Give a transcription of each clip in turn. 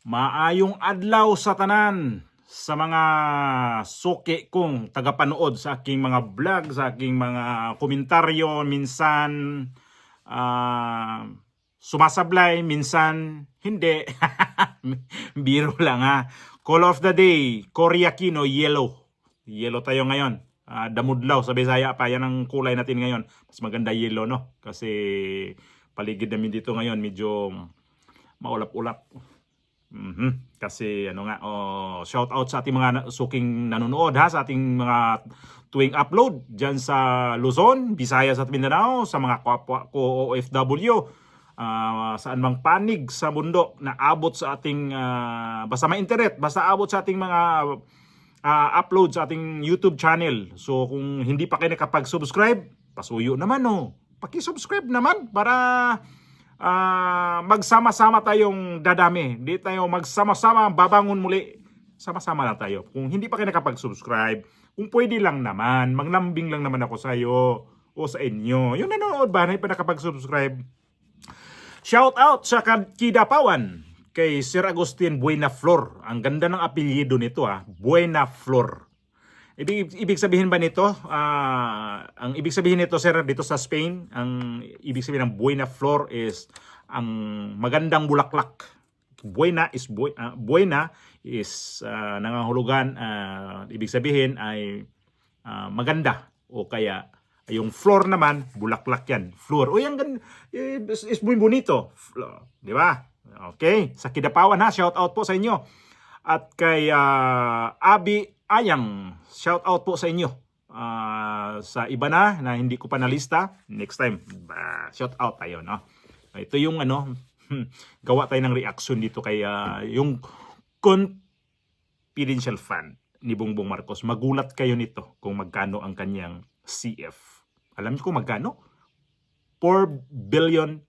Maayong adlaw sa tanan sa mga suki kong tagapanood sa aking mga vlog, sa aking mga komentaryo, minsan sumasablay, minsan hindi. Biro lang ha. Call of the day, Koreakino, yellow. Yellow tayo ngayon. Damudlaw sa Bisaya pa, yan ang kulay natin ngayon. Mas maganda yellow, no? Kasi paligid namin dito ngayon medyo maulap-ulap. Kasi shout out sa ating mga suking nanonood ha, sa ating mga tuwing upload diyan sa Luzon, Visayas at Mindanao, sa mga kapwa ko OFW, saan mang panig sa mundo na abot sa ating basta may internet, basta abot sa ating mga upload sa ating YouTube channel. So kung hindi pa kayo nakapag-subscribe, pasuyo naman paki-subscribe naman para magsama-sama tayong dadami. Di tayo magsama-sama babangon muli. Sama-sama na tayo. Kung hindi pa kayo nakapag-subscribe, kung pwede lang naman, maglambing lang naman ako sa iyo o sa inyo. Yung nanonood ba, na pa nakapag-subscribe? Shout out sa Kidapawan kay Sir Agustin Buenaflor. Ang ganda ng apelyido nito Buenaflor. Ibig sabihin ba nito, ang ibig sabihin nito, sir, dito sa Spain, ang ibig sabihin ng Buenaflor is ang magandang bulaklak. Buena is nangangahulugan, ibig sabihin ay maganda, o kaya yung flor naman, bulaklak yan. Flor. O yan is muy bonito. Di ba? Okay. Sa Kidapawan shout out po sa inyo. At kay Abi Ayang, shout out po sa inyo. Sa iba na hindi ko pa nalista, next time shout out tayo, no? Ito yung gawa tayo ng reaction dito kay yung confidential fund ni Bongbong Marcos. Magulat kayo nito kung magkano ang kanyang CF. Alam niyo kung magkano? 4 billion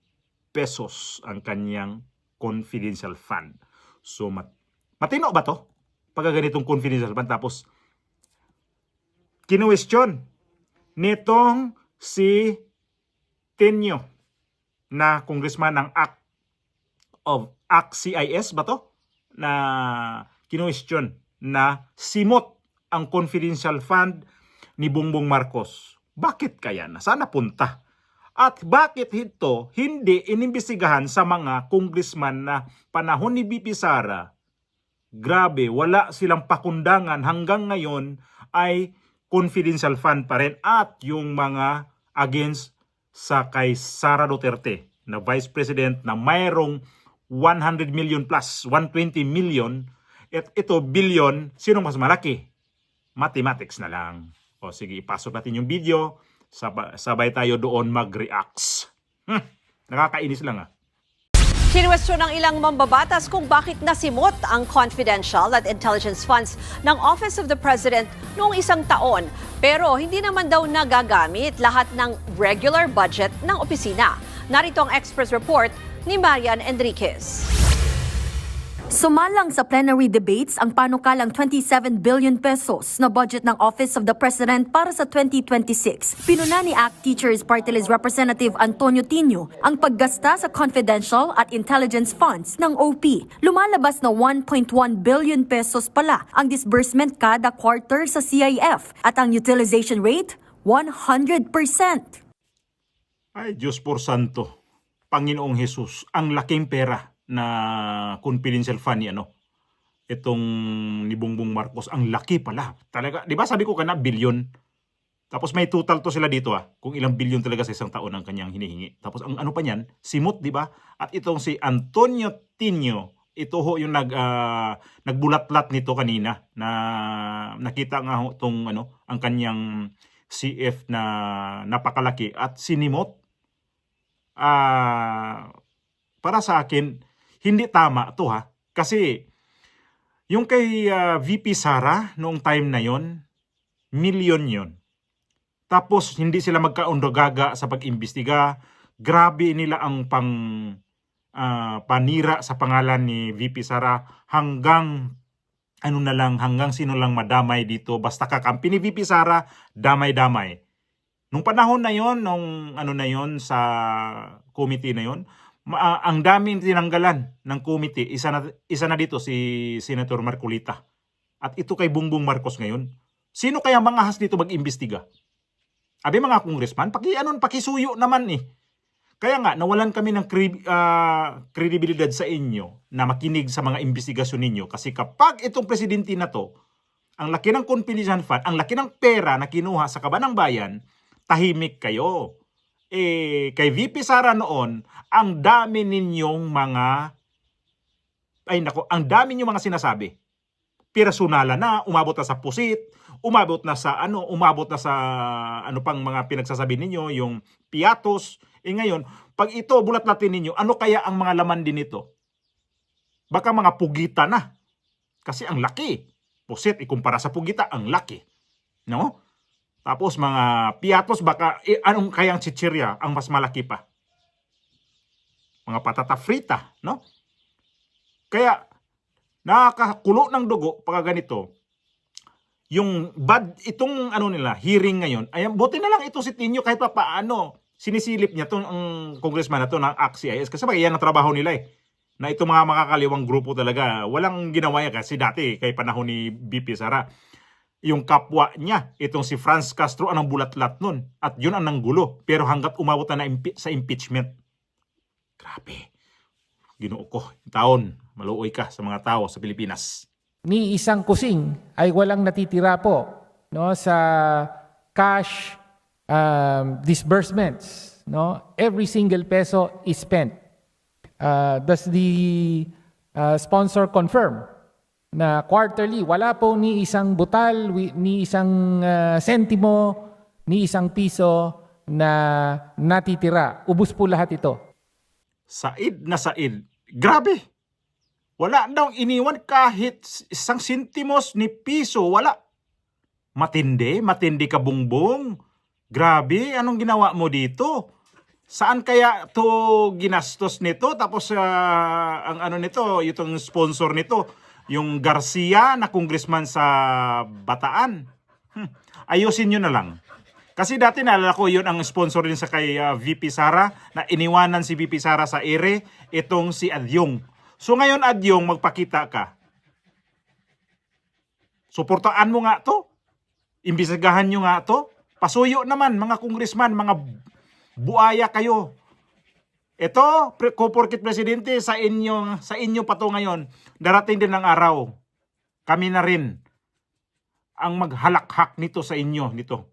pesos ang kanyang confidential fund. So matino ba to? Pagka ganitong confidential fund, tapos kinuwestiyon nitong si Tenyo na congressman ng ACT-CIS ba to? Na kinuwestiyon na simot ang confidential fund ni Bongbong Marcos. Bakit kaya? Saan napunta? At bakit ito hindi inimbestigahan sa mga congressman na panahon ni VP Sara? Grabe, wala silang pakundangan hanggang ngayon ay confidential fund pa rin, at yung mga against sa kay Sara Duterte na Vice President na mayroong 100 million plus 120 million, at ito billion, sinong mas malaki? Mathematics na lang. O sige, ipasok natin yung video, sabay tayo doon mag-reacts. Nakakainis lang Kinuwestiyon ng ilang mambabatas kung bakit nasimot ang confidential at intelligence funds ng Office of the President noong isang taon. Pero hindi naman daw nagagamit lahat ng regular budget ng opisina. Narito ang Express Report ni Marian Enriquez. Sumalang sa plenary debates ang panukalang 27 billion pesos na budget ng Office of the President para sa 2026. Pinuna ni ACT Teachers Party List Representative Antonio Tino ang paggasta sa confidential at intelligence funds ng OP. Lumalabas na 1.1 billion pesos pala ang disbursement kada quarter sa CIF at ang utilization rate 100%. Ay, Diyos por santo. Panginoong Jesus, ang laking pera na confidential fund itong ni Bongbong Marcos. Ang laki pala. Talaga, di ba sabi ko billion? Tapos may total to sila dito kung ilang billion talaga sa isang taon ang kanyang hinihingi. Tapos ang ano pa niyan, simot, di ba? At itong si Antonio Tino, ito yung nagbulatlat nito kanina na nakita nga itong ang kanyang CF na napakalaki at sinimot. Para sa akin, hindi tama to kasi yung kay VP Sara noong time na yon, milyon yon. Tapos hindi sila magkaundogaga sa pag-imbestiga. Grabe nila ang panira sa pangalan ni VP Sara hanggang hanggang sino lang madamay dito. Basta kakampi ni VP Sara, damay-damay. Nung panahon na yon, sa committee na yon, Ang daming tinanggalan ng committee. Isa na dito si Senator Marcolita. At ito kay Bongbong Marcos ngayon. Sino kaya mangahas dito mag-imbestiga? Abi mga congressman, pakisuyo naman eh. Kaya nga, nawalan kami ng kredibilidad sa inyo na makinig sa mga investigasyon ninyo. Kasi kapag itong presidente na to, ang laki ng confidential fund, ang laki ng pera na kinuha sa kaban ng bayan, tahimik kayo. Kay VP Sara noon, ang dami ninyong ang dami ninyong mga sinasabi. Personalan na, umabot na sa pusit, umabot na sa pang mga pinagsasabi ninyo, yung piatos. Ngayon, pag ito bulat-latin ninyo, ano kaya ang mga laman din nito? Baka mga pugita na. Kasi ang laki. Pusit, ikumpara sa pugita, ang laki. No? Tapos mga piatos, baka anong kayang chichirya ang mas malaki pa? Mga patata frita, no? Kaya, nakakakulo ng dugo pagka ganito. Itong hearing ngayon, ay buti na lang ito si Tinio kahit pa paano sinisilip niya itong congressman na to ng ACT-CIS kasi yan ang trabaho nila eh. Na itong mga makakaliwang grupo talaga, walang ginawa yan kasi dati kay panahon ni BP Sara. Yung kapwa niya, itong si Franz Castro, anong bulat-lat nun. At yun ang nanggulo. Pero hanggat umabot na sa impeachment. Grabe. Ginoo ko, taon, maluoy ka sa mga tao sa Pilipinas. Ni isang kusing ay walang natitira po, no, sa cash disbursements, no? Every single peso is spent. Does the sponsor confirm na quarterly wala po ni isang butal, ni isang sentimo, ni isang piso na natitira? Ubus po lahat ito. Said na said. Grabe. Wala daw iniwan kahit isang sentimos ni piso. Wala. Matindi ka Bongbong. Grabe, anong ginawa mo dito? Saan kaya to ginastos nito? Tapos ang nito, itong sponsor nito, yung Garcia na congressman sa Bataan. Ayusin nyo na lang. Kasi dati naalala ko yun ang sponsor din sa kay VP Sara na iniwanan si VP Sara sa ere, itong si Adyong. So ngayon Adyong, magpakita ka. Suportaan mo nga to. Imbisigahan nyo nga to. Pasuyo naman mga congressman, mga buaya kayo. Ito, porket presidente, sa inyo pa to ngayon, darating din ang araw. Kami na rin ang maghalakhak nito sa inyo, nito.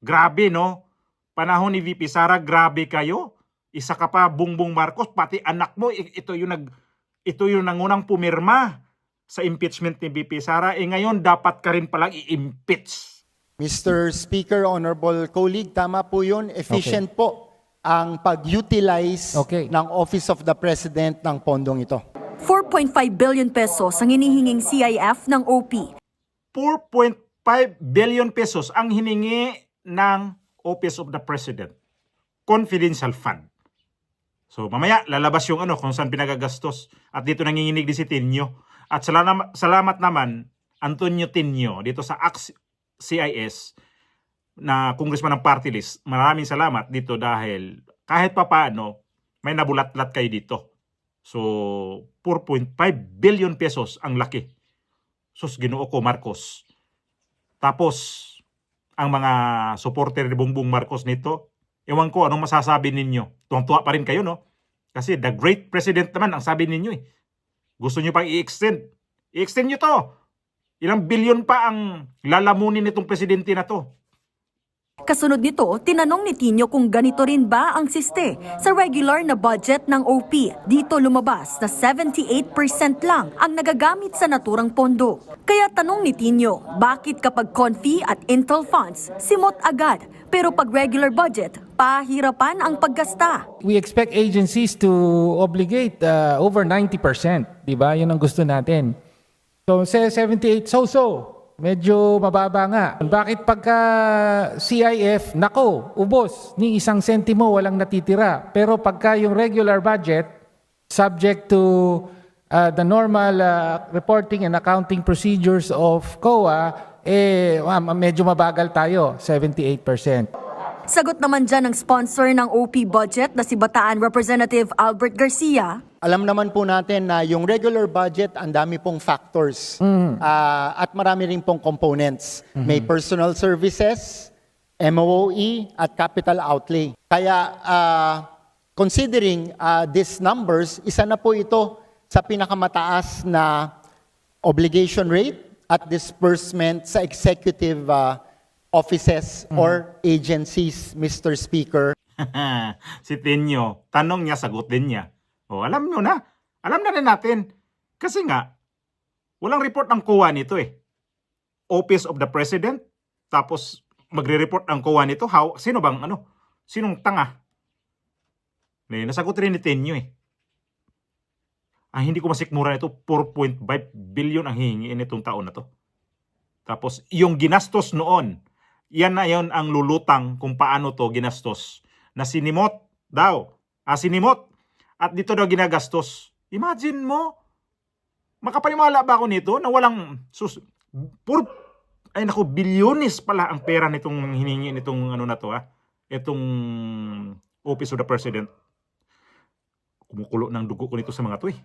Grabe, no? Panahon ni VP Sara, grabe kayo. Isa ka pa, Bongbong Marcos, pati anak mo, ito yung nangunang pumirma sa impeachment ni VP Sara. Ngayon, dapat ka rin palang i-impeach. Mr. Speaker, Honorable Colleague, tama po yun. Efficient po ang pag-utilize ng Office of the President ng pondong ito. 4.5 billion pesos ang hinihinging CIF ng OP. 4.5 billion pesos ang hiningi ng Office of the President. Confidential fund. So mamaya lalabas yung kung saan pinagagastos. At dito nanginginig din si Tinio. At salamat naman Antonio Tinio dito sa CIS na congressman ng party list. Maraming salamat dito dahil kahit pa paano may nabulat-lat kayo dito. So 4.5 billion pesos ang laki. Sus, Ginoo ko Marcos. Tapos ang mga supporter ni Bongbong Marcos nito, ewan ko anong masasabi ninyo. Tuwang-tuwa pa rin kayo, no? Kasi the great president naman ang sabi ninyo eh. Gusto nyo pang i-extend. I-extend nyo to. Ilang bilyon pa ang lalamunin nitong presidente na to. Kasunod nito, tinanong ni Tinio kung ganito rin ba ang siste sa regular na budget ng OP. Dito lumabas na 78% lang ang nagagamit sa naturang pondo. Kaya tanong ni Tinio, bakit kapag Confi at Intel funds, simot agad, pero pag regular budget, pahirapan ang paggasta? We expect agencies to obligate over 90%, di ba? Yun ang gusto natin. So, 78, medyo mababa nga. Bakit pagka CIF, ubos, ni isang sentimo walang natitira. Pero pagka yung regular budget, subject to the normal reporting and accounting procedures of COA, medyo mabagal tayo, 78%. Sagot naman dyan ng sponsor ng OP budget na si Bataan Representative Albert Garcia. Alam naman po natin na yung regular budget, ang dami pong factors at marami rin pong components. May personal services, MOE, at capital outlay. Kaya considering these numbers, isa na po ito sa pinakamataas na obligation rate at disbursement sa executive offices or agencies, Mr. Speaker. Si Tenyo, tanong niya, sagutin niya. O, alam nyo na. Alam na rin natin. Kasi nga, walang report ang COA nito eh. Office of the President, tapos magre-report ang COA nito. Sino bang ano? Sinong tanga? Nasagot rin ni Tenyo eh. Hindi ko masikmura nito, 4.5 billion ang hihingiin itong taon na to. Tapos, yung ginastos noon, yan na yon ang lulutang kung paano to ginastos. Na sinimot daw. Sinimot. At dito daw ginagastos. Imagine mo, makapaniwala ba ako nito na walang bilyones pala ang pera nitong hiningi nitong ano na to itong Office of the President. Kumukulo ng dugo ko nito sa mga to eh.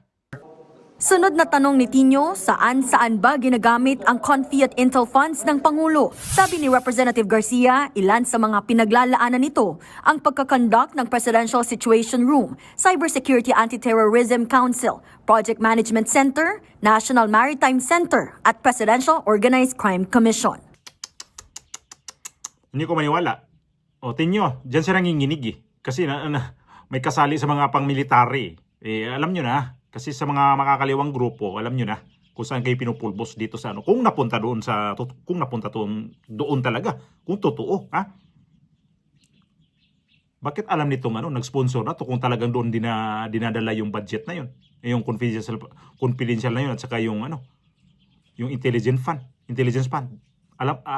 Sunod na tanong ni Tino, saan ba ginagamit ang Confi at Intel funds ng Pangulo? Sabi ni Representative Garcia, ilan sa mga pinaglalaanan nito ang pagkakonduct ng Presidential Situation Room, Cybersecurity Anti-Terrorism Council, Project Management Center, National Maritime Center at Presidential Organized Crime Commission. Hindi ko maniwala. O, Tinyo, dyan siya nanginginig eh. Kasi may kasali sa mga pang-military. Alam nyo na. Kasi sa mga makakaliwang grupo, alam nyo na kung saan kayo pinupulbos dito sa ano. Kung napunta doon doon talaga. Kung totoo, Bakit alam nitong nag-sponsor na to kung talagang doon dinadala yung budget na yun. Yung confidential na yun at saka yung yung intelligence fund.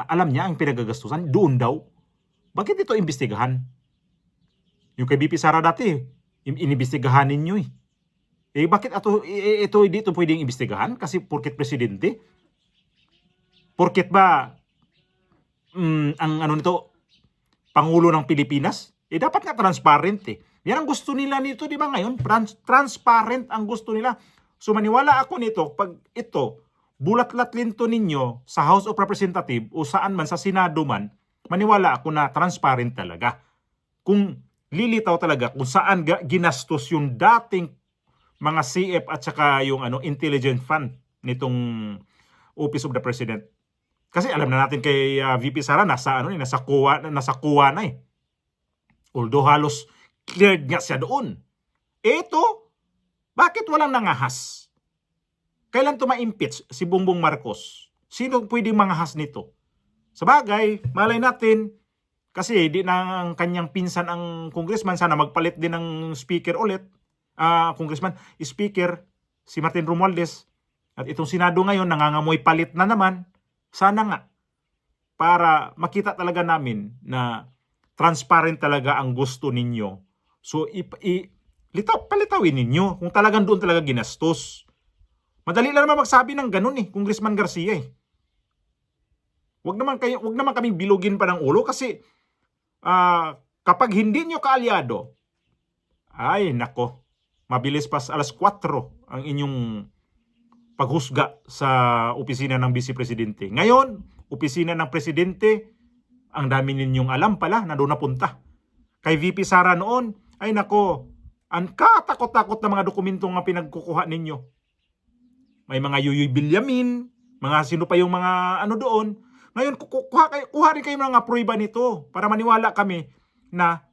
Alam niya ang pinagagastusan doon daw. Bakit ito imbestigahan? Yung kay BP Sara dati, inimbestigahan ninyo eh. Bakit ito dito pwedeng imbestigahan? Kasi porket presidente? Porket ba ang nito, Pangulo ng Pilipinas? Dapat nga transparent eh. Yan ang gusto nila nito, di ba ngayon? Transparent ang gusto nila. So maniwala ako nito, pag ito, bulat-latlin to ninyo sa House of Representatives o saan man, sa Senado man, maniwala ako na transparent talaga. Kung lilitaw talaga kung saan ginastos yung dating mga CF at saka yung intelligence fund nitong Office of the President. Kasi alam na natin kay VP Sara nasa COA na eh. Although halos cleared nga siya doon. Ito, bakit walang nangahas? Kailan to ma-impeach si Bongbong Marcos? Sino pwedeng mangahas nito? Sa bagay, malay natin kasi di na ang kanyang pinsan ang congressman, sana magpalit din ng speaker ulit. Congressman, Speaker, si Martin Romualdez, at itong Senado ngayon, nangangamoy palit na naman. Sana nga, para makita talaga namin na transparent talaga ang gusto ninyo. So, palitawin ninyo kung talagang doon talaga ginastos. Madali lang naman magsabi ng ganun eh, Congressman Garcia eh. Wag naman kaming bilugin pa ng ulo kasi kapag hindi nyo kaalyado, ay nako, mabilis pas alas 4 ang inyong paghusga sa opisina ng Vice Presidente. Ngayon, opisina ng Presidente, ang dami ninyong alam pala na doon napunta. Kay VP Sara noon, ay nako, ang katakot-takot na mga dokumento nga pinagkukuha ninyo. May mga Yuyoy Villamin, mga sino pa yung mga doon. Ngayon, kuha rin kayo ng prueba nito para maniwala kami na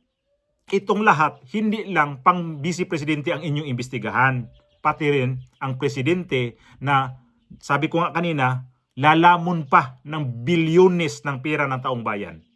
itong lahat, hindi lang pang Vice Presidente ang inyong imbestigahan. Pati rin ang Presidente na, sabi ko nga kanina, lalamon pa ng bilyones ng pera ng taong bayan.